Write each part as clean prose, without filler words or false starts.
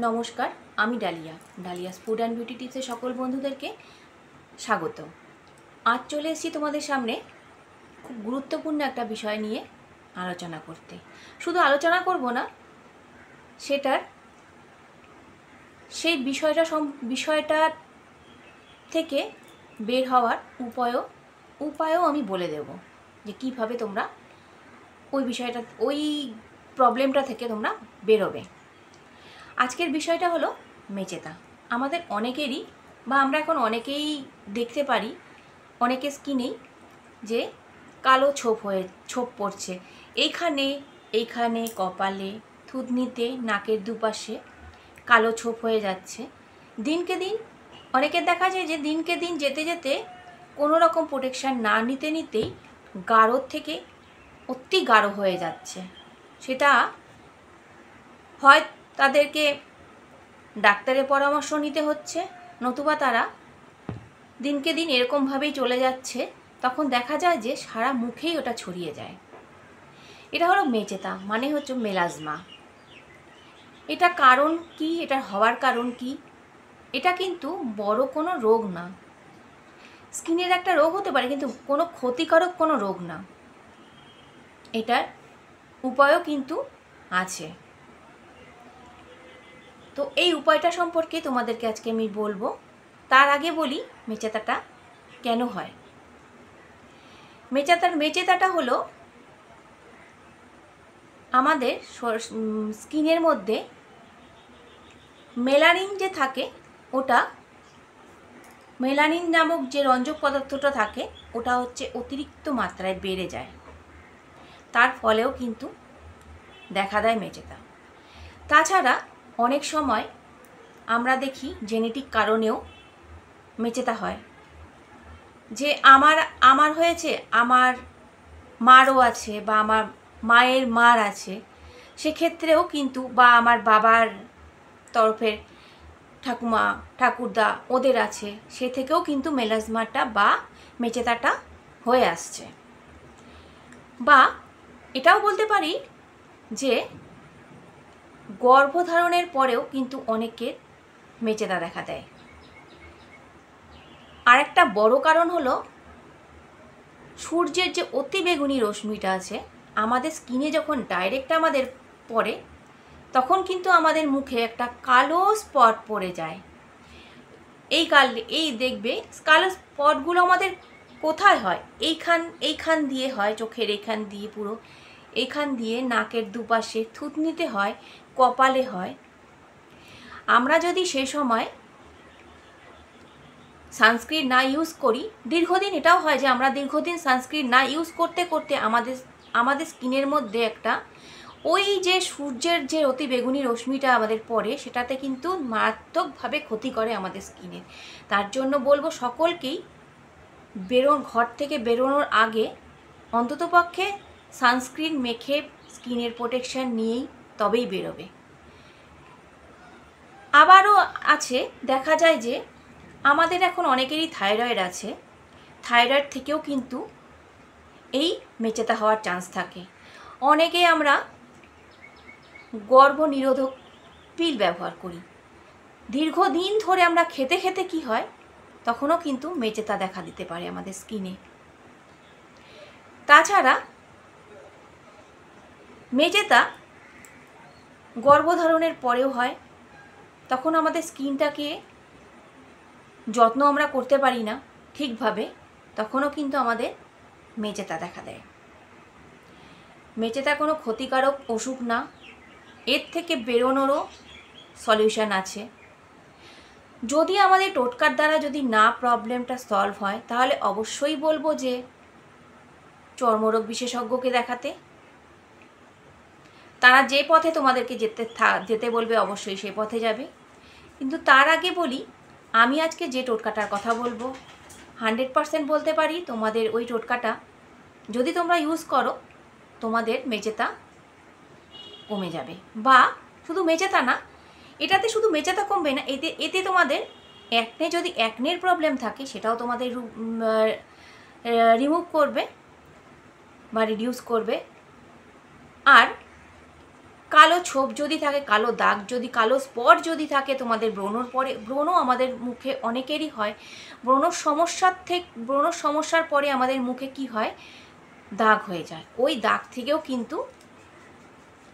নমস্কার, আমি Dalia's food and beauty টিপসের সকল বন্ধুদেরকে স্বাগত। আজ চলে এসেছি তোমাদের সামনে খুব গুরুত্বপূর্ণ একটা বিষয় নিয়ে আলোচনা করতে। শুধু আলোচনা করব না, সেই বিষয়টা থেকে বের হওয়ার উপায়ও আমি বলে দেব, যে কীভাবে তোমরা ওই প্রবলেমটা থেকে তোমরা বেরোবে। আজকের বিষয়টা হলো মেচেতা। আমাদের অনেকেরই, বা আমরা এখন অনেকেই দেখতে পারি অনেকের স্কিনেই যে কালো ছোপ পড়ছে, এইখানে কপালে, থুতনিতে, নাকের দুপাশে কালো ছোপ হয়ে যাচ্ছে। দিনকে দিন অনেকের দেখা যায় যে দিনকে দিন যেতে যেতে কোনো রকম প্রোটেকশান না নিতেই গাঢ়র থেকে অতি গাঢ় হয়ে যাচ্ছে। সেটা হয় তাদেরকে ডাক্তারের পরামর্শ নিতে হচ্ছে, নতুবা তারা দিনকে দিন এরকমভাবেই চলে যাচ্ছে। তখন দেখা যায় যে সারা মুখেই ওটা ছড়িয়ে যায়। এটা হলো মেচেতা, মানে হচ্ছে মেলাজমা। এটা কারণ কি, এটা হওয়ার কারণ কি? এটা কিন্তু বড় কোনো রোগ না। স্কিনের একটা রোগ হতে পারে, কিন্তু কোনো ক্ষতিকারক কোনো রোগ না। এটার উপায়ও কিন্তু আছে। তো এই উপায়টা সম্পর্কে তোমাদেরকে আজকে আমি বলবো। তার আগে বলি মেচেতাটা কেন হয়। মেচেতাটা হলো আমাদের স্কিনের মধ্যে মেলানিন যে থাকে, মেলানিন নামক যে রঞ্জক পদার্থটা থাকে, ওটা হচ্ছে অতিরিক্ত মাত্রায় বেড়ে যায়। তার ফলেও কিন্তু দেখা দেয় মেচেতা। তাছাড়া অনেক সময় আমরা দেখি জেনেটিক কারণেও মেচেতা হয়। যে আমার হয়েছে, আমার মারও আছে, বা আমার মায়ের মার আছে, সেক্ষেত্রেও কিন্তু, বা আমার বাবার তরফের ঠাকুমা ঠাকুরদা ওদের আছে, সে থেকেও কিন্তু মেলাজমাটা বা মেচেতাটা হয়ে আসছে। বা এটাও বলতে পারি যে গর্ভধারণের পরেও কিন্তু অনেকের মেচেতা দেখা দেয়। আরেকটা বড় কারণ হলো সূর্যের যে অতি বেগুনি রশ্মিটা আছে, আমাদের স্কিনে যখন ডাইরেক্ট আমাদের পড়ে, তখন কিন্তু আমাদের মুখে একটা কালো স্পট পড়ে যায়। এই দেখবে কালো স্পটগুলো আমাদের কোথায় হয়? এইখান দিয়ে হয়, চোখের এইখান দিয়ে, পুরো এইখান দিয়ে, নাকের দুপাশে, থুতনিতে হয়, কপালে হয়। আমরা যদি সে সময় সানস্ক্রিন না ইউজ করি, দীর্ঘদিন এটাও হয় যে আমরা দীর্ঘদিন সানস্ক্রিন না ইউজ করতে করতে আমাদের স্কিনের মধ্যে একটা ওই যে সূর্যের যে অতি বেগুনি রশ্মিটা আমাদের পড়ে, সেটাতে কিন্তু মারাত্মকভাবে ক্ষতি করে আমাদের স্কিনের। তার জন্য বলবো সকলকেই ঘর থেকে বেরোনোর আগে অন্ততপক্ষে সানস্ক্রিন মেখে স্কিনের প্রোটেকশান নিয়েই তবেই বেরোবে। আবারও আছে, দেখা যায় যে আমাদের এখন অনেকেরই থাইরয়েড আছে, থাইরয়েড থেকেও কিন্তু এই মেচেতা হওয়ার চান্স থাকে। অনেকেই আমরা গর্ভনিরোধক পিল ব্যবহার করি, দীর্ঘদিন ধরে আমরা খেতে খেতে কি হয়, তখনও কিন্তু মেচেতা দেখা দিতে পারে আমাদের স্কিনে। তাছাড়া মেচেতা গর্ভধারণের পরেও হয়, তখন আমাদের স্কিনটাকে যত্ন আমরা করতে পারি না ঠিকভাবে, তখনও কিন্তু আমাদের মেচেতা দেখা দেয়। মেচেতা কোনো ক্ষতিকারক অসুখ না, এর থেকে বেরোনোরও সলিউশন আছে। যদি আমাদের টোটকার দ্বারা যদি না প্রবলেমটা সলভ হয়, তাহলে অবশ্যই বলবো যে চর্মরোগ বিশেষজ্ঞকে দেখাতে। তারা যে পথে তোমাদেরকে যেতে বলবে অবশ্যই সে পথে যাবে। কিন্তু তার আগে বলি, আমি আজকে যে টোটকাটার কথা বলবো 100% বলতে পারি তোমাদের ওই টোটকাটা যদি তোমরা ইউজ করো, তোমাদের মেচেতা কমে যাবে। বা শুধু মেচেতা না, এটাতে শুধু মেচেতা কমবে না, এতে তোমাদের যদি অ্যাকনের প্রবলেম থাকে, সেটাও তোমাদের রিমুভ করবে বা রিডিউস করবে। আর কালো ছোপ যদি থাকে, কালো দাগ যদি, কালো স্পট যদি থাকে তোমাদের ব্রণর পরে, ব্রণ আমাদের মুখে অনেকেরই হয়, ব্রণর সমস্যার পরে আমাদের মুখে কি হয়, দাগ হয়ে যায়। ওই দাগ থেকেও কিন্তু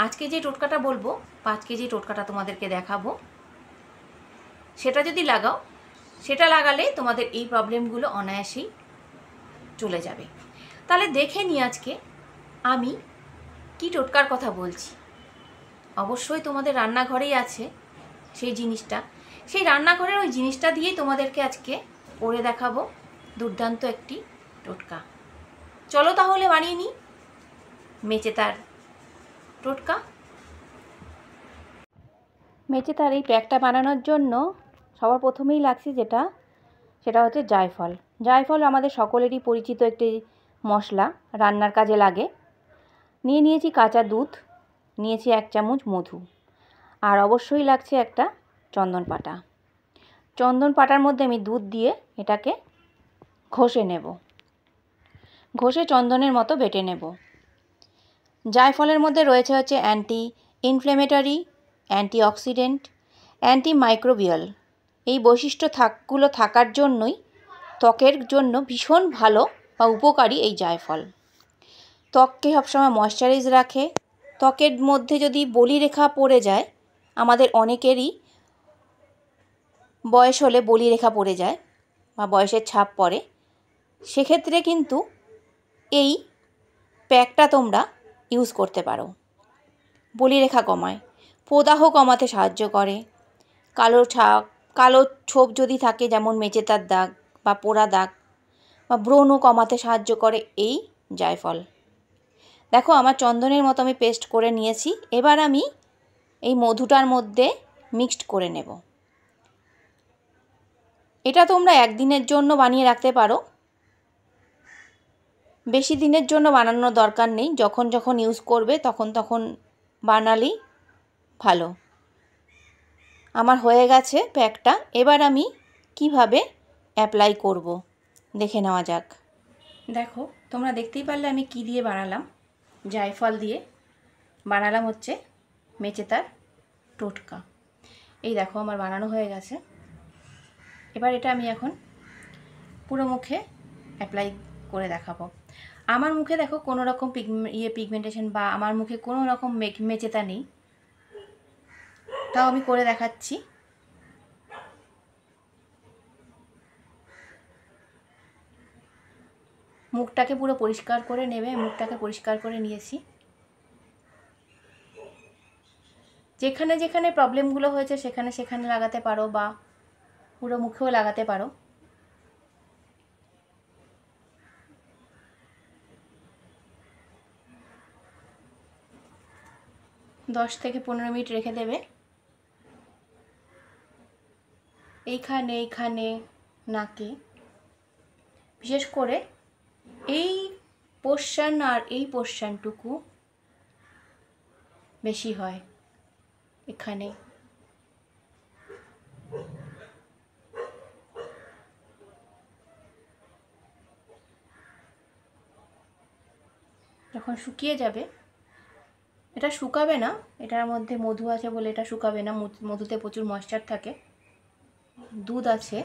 আজকে যে টোটকাটা বলবো, 5 কেজি টোটকাটা তোমাদেরকে দেখাবো, সেটা যদি লাগাও, সেটা লাগালে তোমাদের এই প্রবলেমগুলো অনায়াসেই চলে যাবে। তাহলে দেখে নিই আজকে আমি কি টোটকার কথা বলছি। অবশ্যই তোমাদের রান্নাঘরেই আছে সেই জিনিসটা, সেই রান্নাঘরের ওই জিনিসটা দিয়েই তোমাদেরকে আজকে করে দেখাবো দুর্দান্ত একটি টোটকা। চলো তাহলে বানিয়ে নিই মেচেতার টোটকা। মেচেতার এই প্যাকটা বানানোর জন্য সবার প্রথমেই লাগছে সেটা হচ্ছে জায়ফল। জায়ফল আমাদের সকলেরই পরিচিত একটি মশলা, রান্নার কাজে লাগে। নিয়েছি কাঁচা দুধ, নিয়েছি 1 চামচ মধু, আর অবশ্যই লাগছে একটা চন্দন পাতা। চন্দন পাতার মধ্যে আমি দুধ দিয়ে এটাকে ঘষে নেব, ঘষে চন্দনের মতো বেটে নেব। জায়ফলের মধ্যে রয়েছে অ্যান্টি ইনফ্লেমেটরি, অ্যান্টিঅক্সিডেন্ট, অ্যান্টিমাইক্রোবিয়াল। এই বৈশিষ্ট্যগুলো থাকার জন্যই ত্বকের জন্য ভীষণ ভালো বা উপকারী এই জায়ফল। ত্বককে সবসময় ময়েশ্চারাইজ রাখে। ত্বকের মধ্যে যদি বলিরেখা পড়ে যায়, আমাদের অনেকেরই বয়স হলে বলিরেখা পড়ে যায় বা বয়সের ছাপ পড়ে, সেক্ষেত্রে কিন্তু এই প্যাকটা তোমরা ইউজ করতে পারো। বলিরেখা কমায়, প্রদাহ কমাতে সাহায্য করে, কালো ছোপ যদি থাকে, যেমন মেচেতার দাগ বা পোড়া দাগ বা ব্রণ কমাতে সাহায্য করে এই জায়ফল। দেখো আমার চন্দনের মতো আমি পেস্ট করে নিয়েছি। এবার আমি এই মধুটার মধ্যে মিক্সড করে নেব। এটা তোমরা 1 দিনের জন্য বানিয়ে রাখতে পারো, বেশি দিনের জন্য বানানোর দরকার নেই। যখন যখন ইউজ করবে তখন তখন বানালেই ভালো। আমার হয়ে গেছে প্যাকটা। এবার আমি কিভাবে অ্যাপ্লাই করব দেখে নেওয়া যাক। দেখো তোমরা দেখতেই পারলে আমি কি দিয়ে বানালাম। জায়ফল দিয়ে বানালাম হচ্ছে মেচেতার টোটকা। এই দেখো আমার বানানো হয়ে গেছে। এবার এটা আমি এখন পুরো মুখে অ্যাপ্লাই করে দেখাবো। আমার মুখে দেখো কোনো রকম পিগমেন্টেশন বা আমার মুখে কোনো রকম মেচেতা নেই, তাও আমি করে দেখাচ্ছি। মুখটাকে পুরো পরিষ্কার করে নেবে। মুখটাকে পরিষ্কার করে নিয়েছি। যেখানে যেখানে প্রবলেমগুলো হয়েছে সেখানে সেখানে লাগাতে পারো বা পুরো মুখেও লাগাতে পারো। দশ থেকে 15 মিনিট রেখে দেবে। এইখানে নাকে, বিশেষ করে এই পোর্শন আর এই পোর্শনটুকু বেশি হয় এখানে। যখন শুকিয়ে যাবে, এটা শুকাবে না, এটার মধ্যে মধু আছে বলে এটা শুকাবে না। মধুতে প্রচুর ময়েশ্চার থাকে, দুধ আছে।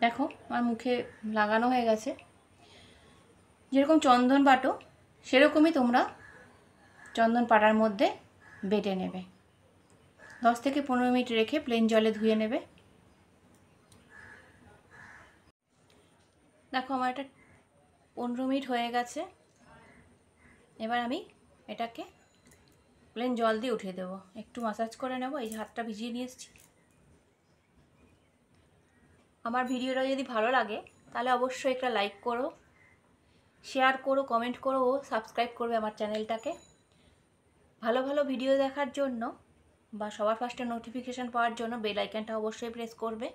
দেখো আমার মুখে লাগানো হয়ে গেছে। যেরকম চন্দন বাটো সেরকমই তোমরা চন্দন পাটার মধ্যে বেটে নেবে। 10 থেকে 15 মিনিট রেখে প্লেন জলে ধুয়ে নেবে। দেখো আমার এটা 15 মিনিট হয়ে গেছে। এবার আমি এটাকে প্লেন জল দিয়ে উঠিয়ে দেবো। একটু মাসাজ করে নেব। এই যে হাতটা ভিজিয়ে নিয়ে এসেছি। আমার ভিডিওটা যদি ভালো লাগে তাহলে অবশ্যই একটা লাইক করো, শেয়ার করো, কমেন্ট করো ও সাবস্ক্রাইব করবে আমার চ্যানেলটাকে। ভালো ভালো ভিডিও দেখার জন্য বা সবার ফার্স্টে নোটিফিকেশান পাওয়ার জন্য বেল আইকনটা অবশ্যই প্রেস করবে।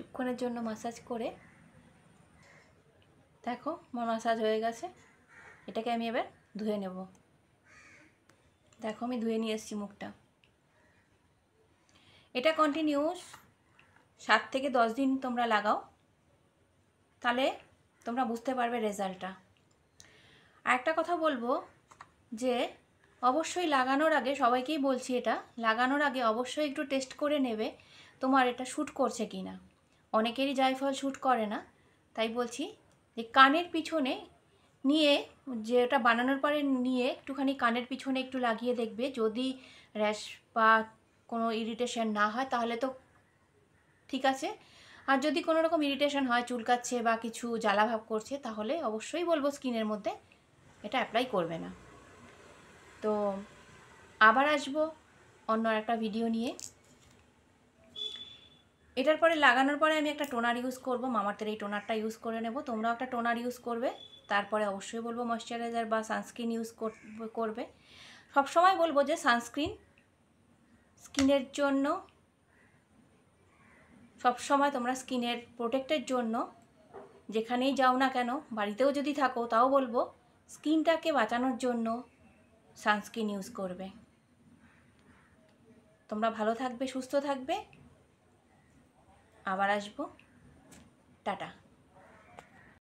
কিছুক্ষণের জন্য মাসাজ করে দেখো আমার মাসাজ হয়ে গেছে। এটাকে আমি এবার ধুয়ে নেব। দেখো আমি ধুয়ে নিয়ে এসেছি মুখটা। এটা কন্টিনিউস 7 থেকে 10 দিন তোমরা লাগাও, তাহলে তোমরা বুঝতে পারবে রেজাল্টটা। আর একটা কথা বলবো যে অবশ্যই লাগানোর আগে, সবাইকেই বলছি এটা, লাগানোর আগে অবশ্যই একটু টেস্ট করে নেবে তোমার এটা শ্যুট করছে কি না। অনেকেরই জায়ফল শ্যুট করে না, তাই বলছি যে কানের পিছনে নিয়ে, যে ওটা বানানোর পরে নিয়ে একটুখানি কানের পিছনে একটু লাগিয়ে দেখবে, যদি র্যাশ বা কোনো ইরিটেশন না হয় তাহলে তো ঠিক আছে। আর যদি কোনো রকম ইরিটেশন হয়, চুলকাচ্ছে বা কিছু জ্বালাভাব করছে, তাহলে অবশ্যই বলবো স্কিনের মধ্যে এটা অ্যাপ্লাই করবে না। তো আবার আসবো অন্য একটা ভিডিও নিয়ে। এটার পরে লাগানোর পরে আমি একটা টোনার ইউজ করব, মামার্থের এই টোনারটা ইউজ করে নেব। তোমরাও একটা টোনার ইউজ করবে। তারপরে অবশ্যই বলবো ময়শ্চারাইজার বা সানস্ক্রিন ইউজ করবে। সবসময় বলবো যে সানস্ক্রিন স্কিনের জন্য, সবসময় তোমরা স্কিনের প্রোটেক্টের জন্য যেখানেই যাও না কেন, বাড়িতেও যদি থাকো তাও বলবো স্কিনটাকে বাঁচানোর জন্য সানস্ক্রিন ইউজ করবে। তোমরা ভালো থাকবে, সুস্থ থাকবে। আবার আসবো। টাটা।